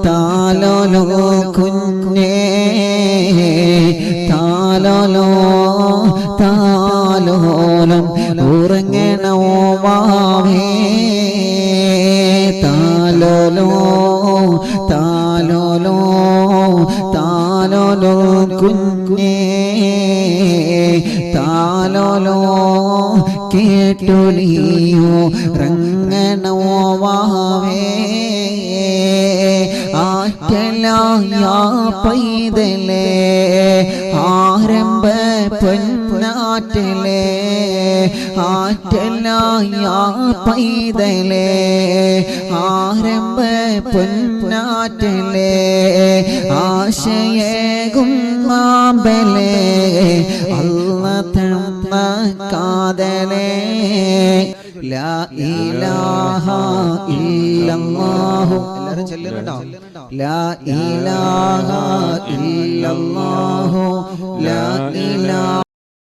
താലോലോ കുഞ്ഞേ താലോലോ താലോലം ഉറങ്ങണോ വാവേ താലോലോ താലോലോ താലോലോ കുഞ്ഞേ താലോലോ കേട്ടൊലിയോ റങ്ങണോ വാവേ ആറ്റലായ പൈതലേ ആരംഭ പൊന്നാറ്റലേ ആറ്റലായ പൈതലേ ആരംഭ പൊന്നാറ്റലേ ആശയേകും മാമ്പലേ അല്ല തന്ന കാതലേ ലാ ഇലാഹ ഇല്ലല്ലാഹു എല്ലാവരും ചൊല്ലുന്നുണ്ടോ ലാ ഇലാഹ ഇല്ലല്ലാഹു ലാ ഇലാഹ